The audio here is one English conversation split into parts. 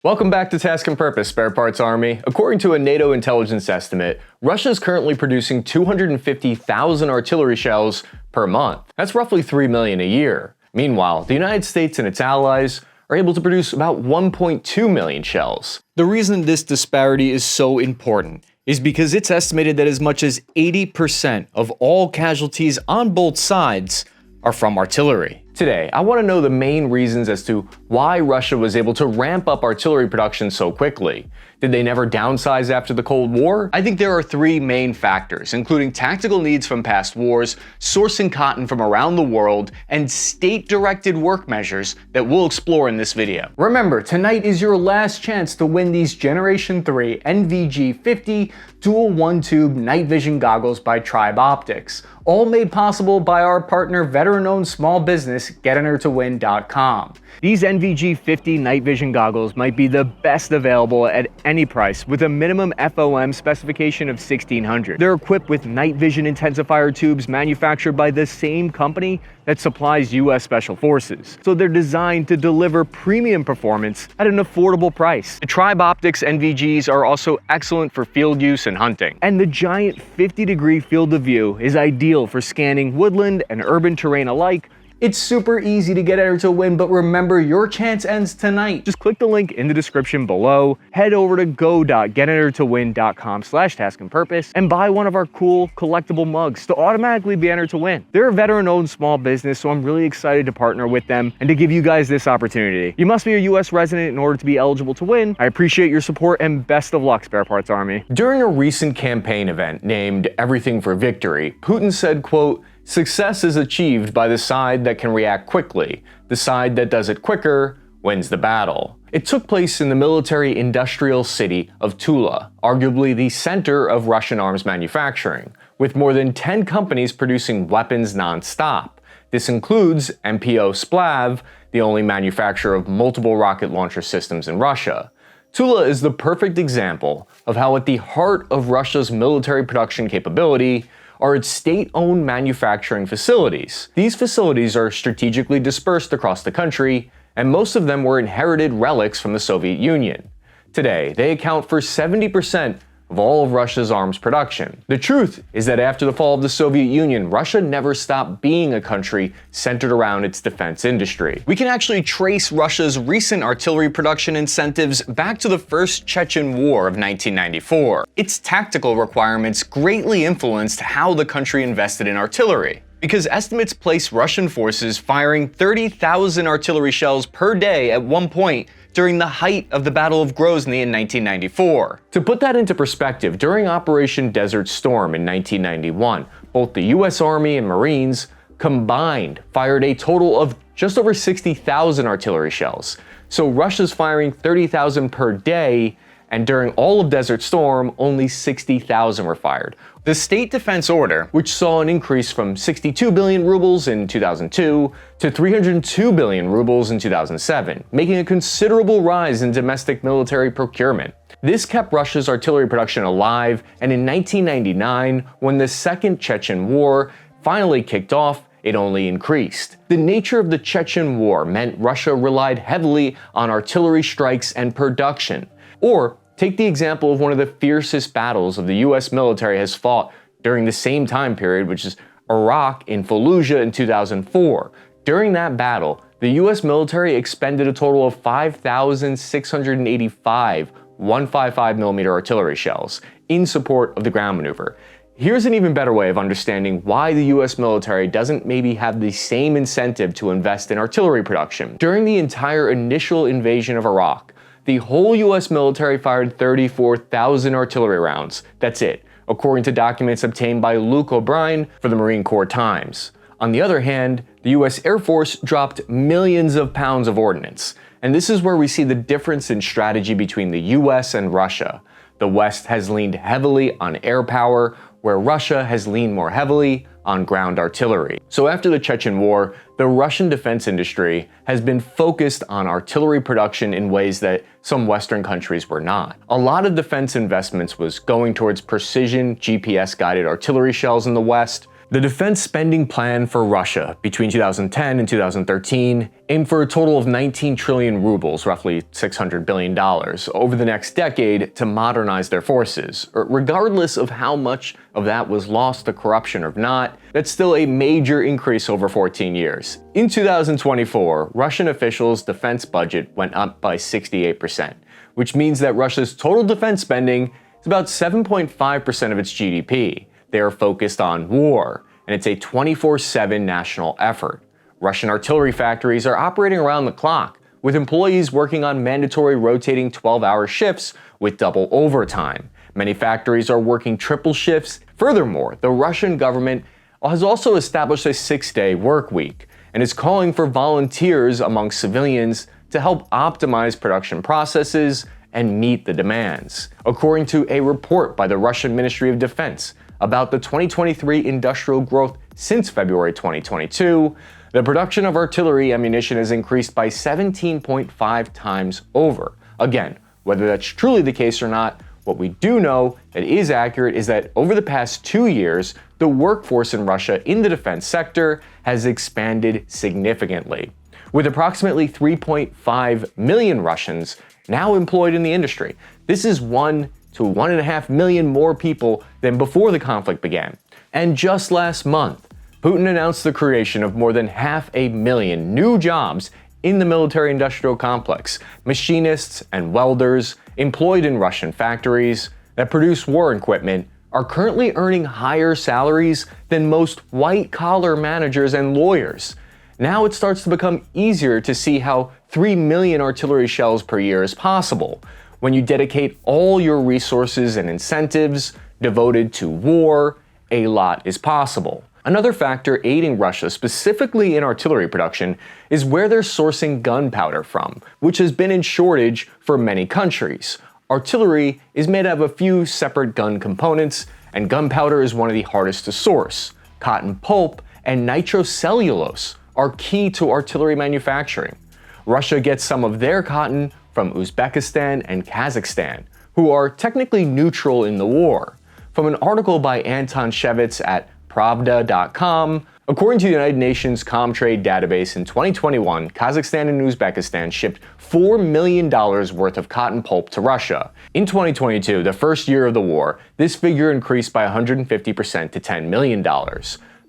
Welcome back to Task and Purpose, Spare Parts Army. According to a NATO intelligence estimate, Russia is currently producing 250,000 artillery shells per month. That's roughly 3 million a year. Meanwhile, the United States and its allies are able to produce about 1.2 million shells. The reason this disparity is so important is because it's estimated that as much as 80% of all casualties on both sides are from artillery. Today, I want to know the main reasons as to why Russia was able to ramp up artillery production so quickly. Did they never downsize after the Cold War? I think there are three main factors, including tactical needs from past wars, sourcing cotton from around the world, and state-directed work measures that we'll explore in this video. Remember, tonight is your last chance to win these Generation 3 NVG 50 dual one-tube night vision goggles by Trybe Optics, all made possible by our partner veteran-owned small business GetInToWin.com. These NVG 50 night vision goggles might be the best available at any price with a minimum FOM specification of 1600. They're equipped with night vision intensifier tubes manufactured by the same company that supplies US Special Forces. So they're designed to deliver premium performance at an affordable price. The Trybe Optics NVGs are also excellent for field use and hunting. And the giant 50-degree field of view is ideal for scanning woodland and urban terrain alike. It's super easy to get entered to win, but remember, your chance ends tonight. Just click the link in the description below, head over to go.getentertowin.com/taskandpurpose, and buy one of our cool collectible mugs to automatically be entered to win. They're a veteran-owned small business, so I'm really excited to partner with them and to give you guys this opportunity. You must be a US resident in order to be eligible to win. I appreciate your support and best of luck, Spare Parts Army. During a recent campaign event named Everything for Victory, Putin said, quote, "Success is achieved by the side that can react quickly. The side that does it quicker wins the battle." It took place in the military-industrial city of Tula, arguably the center of Russian arms manufacturing, with more than 10 companies producing weapons non-stop. This includes NPO Splav, the only manufacturer of multiple rocket launcher systems in Russia. Tula is the perfect example of how at the heart of Russia's military production capability are its state-owned manufacturing facilities. These facilities are strategically dispersed across the country, and most of them were inherited relics from the Soviet Union. Today, they account for 70% of all of Russia's arms production. The truth is that after the fall of the Soviet Union, Russia never stopped being a country centered around its defense industry. We can actually trace Russia's recent artillery production incentives back to the First Chechen War of 1994. Its tactical requirements greatly influenced how the country invested in artillery, because estimates place Russian forces firing 30,000 artillery shells per day at one point during the height of the Battle of Grozny in 1994. To put that into perspective, during Operation Desert Storm in 1991, both the US Army and Marines combined fired a total of just over 60,000 artillery shells. So Russia's firing 30,000 per day, and during all of Desert Storm, only 60,000 were fired. The State Defense Order, which saw an increase from 62 billion rubles in 2002 to 302 billion rubles in 2007, making a considerable rise in domestic military procurement. This kept Russia's artillery production alive, and in 1999, when the Second Chechen War finally kicked off, it only increased. The nature of the Chechen War meant Russia relied heavily on artillery strikes and production. Or take the example of one of the fiercest battles of the US military has fought during the same time period, which is Iraq in Fallujah in 2004. During that battle, the US military expended a total of 5,685 155mm artillery shells in support of the ground maneuver. Here's an even better way of understanding why the US military doesn't maybe have the same incentive to invest in artillery production. During the entire initial invasion of Iraq, the whole US military fired 34,000 artillery rounds. That's it, according to documents obtained by Luke O'Brien for the Marine Corps Times. On the other hand, the US Air Force dropped millions of pounds of ordnance. And this is where we see the difference in strategy between the US and Russia. The West has leaned heavily on air power, where Russia has leaned more heavily on ground artillery. So after the Chechen War, the Russian defense industry has been focused on artillery production in ways that some Western countries were not. A lot of defense investments was going towards precision GPS-guided artillery shells in the West, The defense spending plan for Russia between 2010 and 2013 aimed for a total of 19 trillion rubles, roughly $600 billion, over the next decade to modernize their forces. Regardless of how much of that was lost to corruption or not, that's still a major increase over 14 years. In 2024, Russian officials' defense budget went up by 68%, which means that Russia's total defense spending is about 7.5% of its GDP. They are focused on war, and it's a 24/7 national effort. Russian artillery factories are operating around the clock, with employees working on mandatory rotating 12-hour shifts with double overtime. Many factories are working triple shifts. Furthermore, the Russian government has also established a 6-day work week and is calling for volunteers among civilians to help optimize production processes and meet the demands. According to a report by the Russian Ministry of Defense about the 2023 industrial growth since February 2022, the production of artillery ammunition has increased by 17.5 times over. Again, whether that's truly the case or not, what we do know that is accurate is that over the past 2 years, the workforce in Russia in the defense sector has expanded significantly, with approximately 3.5 million Russians now employed in the industry. This is 1 to 1.5 million more people than before the conflict began. And just last month, Putin announced the creation of more than 500,000 new jobs in the military-industrial complex, machinists and welders employed in Russian factories that produce war equipment are currently earning higher salaries than most white-collar managers and lawyers. Now it starts to become easier to see how 3 million artillery shells per year is possible when you dedicate all your resources and incentives devoted to war. A lot is possible. Another factor aiding Russia, specifically in artillery production, is where they're sourcing gunpowder from, which has been in shortage for many countries. Artillery is made out of a few separate gun components, and gunpowder is one of the hardest to source. Cotton pulp and nitrocellulose are key to artillery manufacturing. Russia gets some of their cotton from Uzbekistan and Kazakhstan, who are technically neutral in the war. From an article by Anton Shevets at Pravda.com, according to the United Nations Comtrade database in 2021, Kazakhstan and Uzbekistan shipped $4 million worth of cotton pulp to Russia. In 2022, the first year of the war, this figure increased by 150% to $10 million.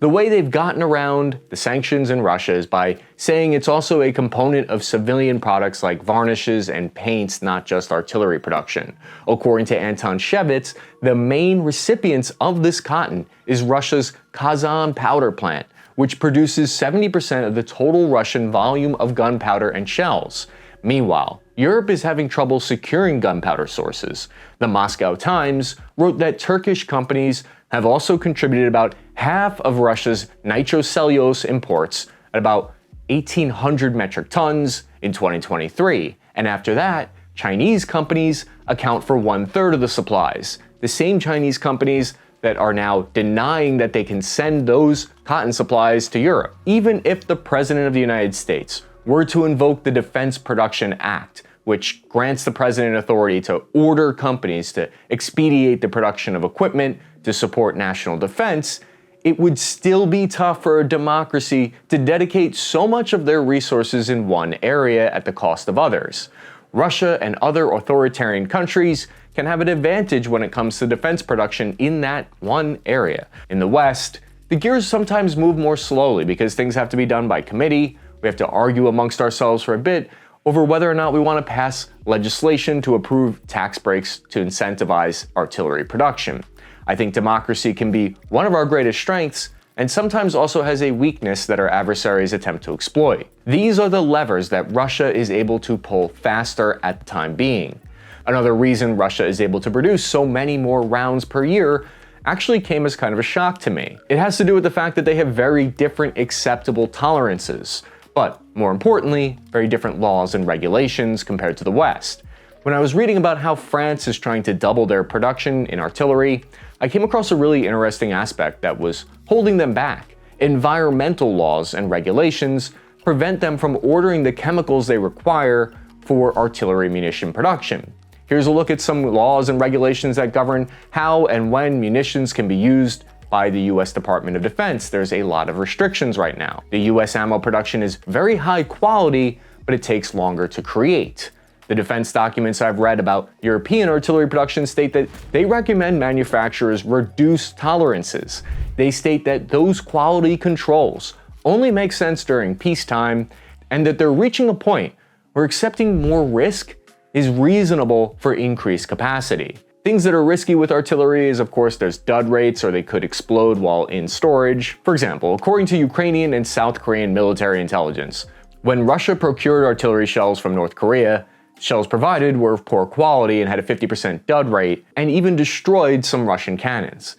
The way they've gotten around the sanctions in Russia is by saying it's also a component of civilian products like varnishes and paints, not just artillery production. According to Anton Shevets, the main recipients of this cotton is Russia's Kazan powder plant, which produces 70% of the total Russian volume of gunpowder and shells. Meanwhile, Europe is having trouble securing gunpowder sources. The Moscow Times wrote that Turkish companies have also contributed about half of Russia's nitrocellulose imports at about 1,800 metric tons in 2023. And after that, Chinese companies account for 1/3 of the supplies. The same Chinese companies that are now denying that they can send those cotton supplies to Europe. Even if the President of the United States were to invoke the Defense Production Act, which grants the president authority to order companies to expedite the production of equipment to support national defense, it would still be tough for a democracy to dedicate so much of their resources in one area at the cost of others. Russia and other authoritarian countries can have an advantage when it comes to defense production in that one area. In the West, the gears sometimes move more slowly because things have to be done by committee. We have to argue amongst ourselves for a bit over whether or not we want to pass legislation to approve tax breaks to incentivize artillery production. I think democracy can be one of our greatest strengths, and sometimes also has a weakness that our adversaries attempt to exploit. These are the levers that Russia is able to pull faster at the time being. Another reason Russia is able to produce so many more rounds per year actually came as kind of a shock to me. It has to do with the fact that they have very different acceptable tolerances, but more importantly, very different laws and regulations compared to the West. When I was reading about how France is trying to double their production in artillery, I came across a really interesting aspect that was holding them back. Environmental laws and regulations prevent them from ordering the chemicals they require for artillery munition production. Here's a look at some laws and regulations that govern how and when munitions can be used by the US Department of Defense. There's a lot of restrictions right now. The US ammo production is very high quality, but it takes longer to create. The defense documents I've read about European artillery production state that they recommend manufacturers reduce tolerances. They state that those quality controls only make sense during peacetime, and that they're reaching a point where accepting more risk is reasonable for increased capacity. Things that are risky with artillery is, of course, there's dud rates, or they could explode while in storage. For example, according to Ukrainian and South Korean military intelligence, when Russia procured artillery shells from North Korea, shells provided were of poor quality and had a 50% dud rate, and even destroyed some Russian cannons.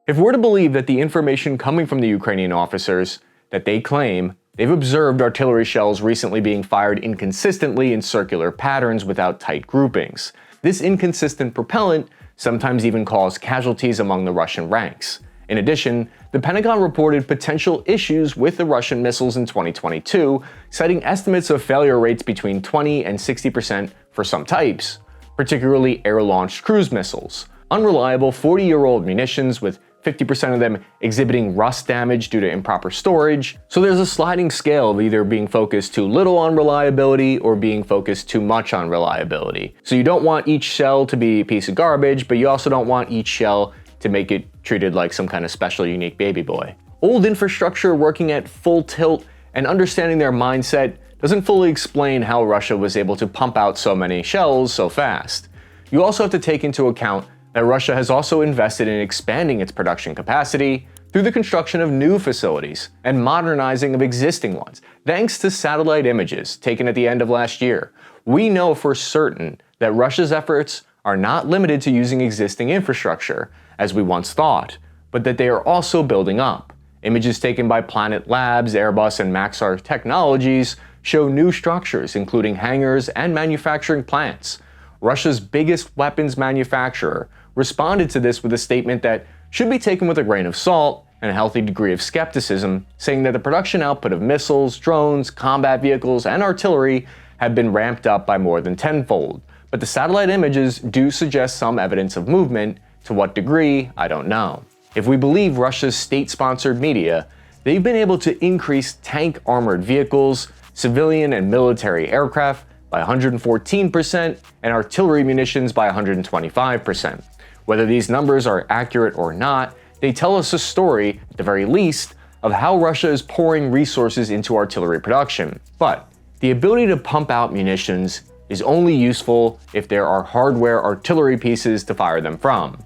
If we're to believe that the information coming from the Ukrainian officers that they claim they've observed artillery shells recently being fired inconsistently in circular patterns without tight groupings. This inconsistent propellant sometimes even caused casualties among the Russian ranks. In addition, the Pentagon reported potential issues with the Russian missiles in 2022, citing estimates of failure rates between 20 and 60% for some types, particularly air-launched cruise missiles, unreliable 40-year-old munitions with 50% of them exhibiting rust damage due to improper storage. So there's a sliding scale of either being focused too little on reliability or being focused too much on reliability. So you don't want each shell to be a piece of garbage, but you also don't want each shell to make it treated like some kind of special unique baby boy. Old infrastructure working at full tilt and understanding their mindset doesn't fully explain how Russia was able to pump out so many shells so fast. You also have to take into account that Russia has also invested in expanding its production capacity through the construction of new facilities and modernizing of existing ones. Thanks to satellite images taken at the end of last year, we know for certain that Russia's efforts are not limited to using existing infrastructure, as we once thought, but that they are also building up. Images taken by Planet Labs, Airbus, and Maxar Technologies show new structures, including hangars and manufacturing plants. Russia's biggest weapons manufacturer responded to this with a statement that should be taken with a grain of salt and a healthy degree of skepticism, saying that the production output of missiles, drones, combat vehicles, and artillery have been ramped up by more than tenfold. But the satellite images do suggest some evidence of movement. To what degree, I don't know. If we believe Russia's state-sponsored media, they've been able to increase tank armored vehicles, civilian and military aircraft by 114%, and artillery munitions by 125%. Whether these numbers are accurate or not, they tell us a story, at the very least, of how Russia is pouring resources into artillery production. But the ability to pump out munitions is only useful if there are hardware artillery pieces to fire them from.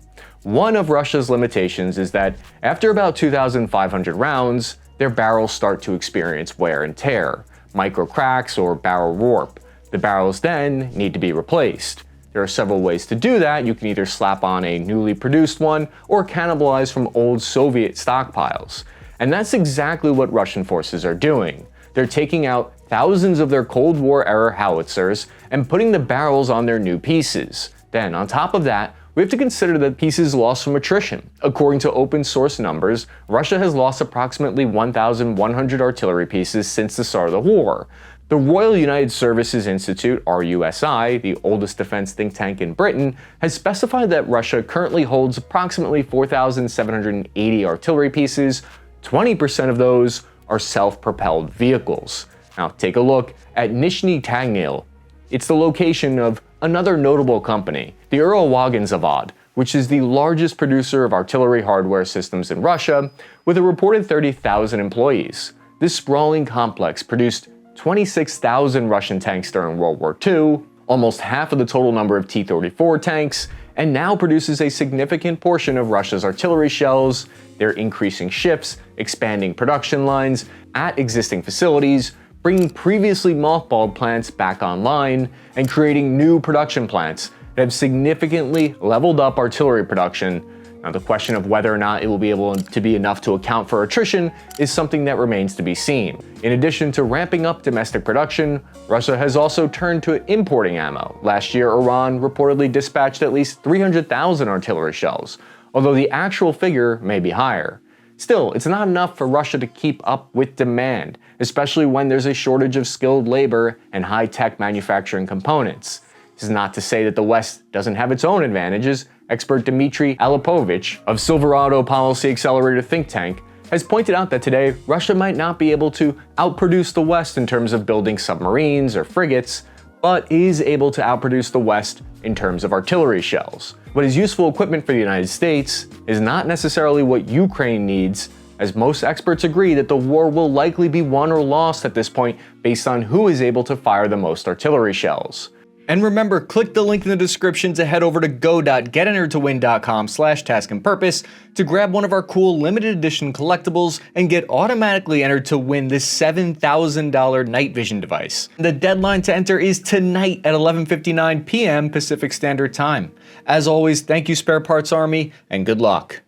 One of Russia's limitations is that after about 2,500 rounds, their barrels start to experience wear and tear, micro cracks, or barrel warp. The barrels then need to be replaced. There are several ways to do that. You can either slap on a newly produced one or cannibalize from old Soviet stockpiles. And that's exactly what Russian forces are doing. They're taking out thousands of their Cold War-era howitzers and putting the barrels on their new pieces. Then, on top of that, we have to consider the pieces lost from attrition. According to open source numbers, Russia has lost approximately 1,100 artillery pieces since the start of the war. The Royal United Services Institute, RUSI, the oldest defense think tank in Britain, has specified that Russia currently holds approximately 4,780 artillery pieces. 20% of those are self-propelled vehicles. Now take a look at Nizhny Tagil. It's the location of another notable company, the Zavod, which is the largest producer of artillery hardware systems in Russia, with a reported 30,000 employees. This sprawling complex produced 26,000 Russian tanks during World War II, almost half of the total number of T-34 tanks, and now produces a significant portion of Russia's artillery shells. They're increasing shifts, expanding production lines at existing facilities, bringing previously mothballed plants back online, and creating new production plants that have significantly leveled up artillery production. Now, the question of whether or not it will be able to be enough to account for attrition is something that remains to be seen. In addition to ramping up domestic production, Russia has also turned to importing ammo. Last year, Iran reportedly dispatched at least 300,000 artillery shells, although the actual figure may be higher. Still, it's not enough for Russia to keep up with demand, especially when there's a shortage of skilled labor and high-tech manufacturing components. This is not to say that the West doesn't have its own advantages. Expert Dmitry Alipovich of Silverado Policy Accelerator think tank has pointed out that today Russia might not be able to outproduce the West in terms of building submarines or frigates, but is able to outproduce the West in terms of artillery shells. What is useful equipment for the United States is not necessarily what Ukraine needs, as most experts agree that the war will likely be won or lost at this point based on who is able to fire the most artillery shells. And remember, click the link in the description to head over to go.getenteredtowin.com/taskandpurpose to grab one of our cool limited edition collectibles and get automatically entered to win this $7,000 night vision device. The deadline to enter is tonight at 11:59 p.m. Pacific Standard Time. As always, thank you Spare Parts Army, and good luck.